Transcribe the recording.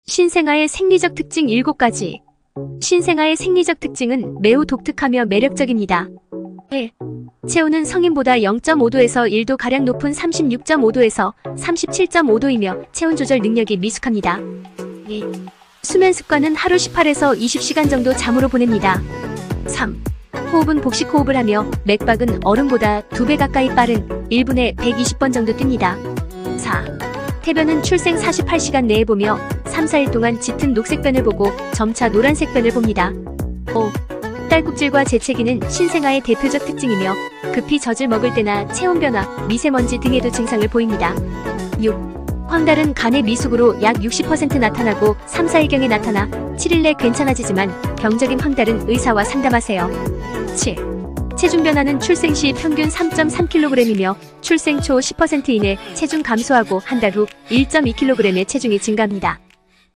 신생아의 생리적 특징 7가지. 신생아의 생리적 특징은 매우 독특하며 매력적입니다. 1. 체온은 성인보다 0.5도에서 1도가량 높은 36.5도에서 37.5도이며 체온 조절 능력이 미숙합니다. 2. 수면 습관은 하루 18에서 20시간 정도 잠으로 보냅니다. 3. 호흡은 복식 호흡을 하며 맥박은 어른보다 2배 가까이 빠른 1분에 120번 정도 뜁니다. 4. 태변은 출생 48시간 내에 보며 3-4일 동안 짙은 녹색변을 보고 점차 노란색변을 봅니다. 5. 딸꾹질과 재채기는 신생아의 대표적 특징이며 급히 젖을 먹을 때나 체온 변화, 미세먼지 등에도 증상을 보입니다. 6. 황달은 간의 미숙으로 약 60% 나타나고 3-4일경에 나타나 7일 내 괜찮아지지만 병적인 황달은 의사와 상담하세요. 7. 체중 변화는 출생 시 평균 3.3kg이며 출생 초 10% 이내 체중 감소하고 한 달 후 1.2kg의 체중이 증가합니다.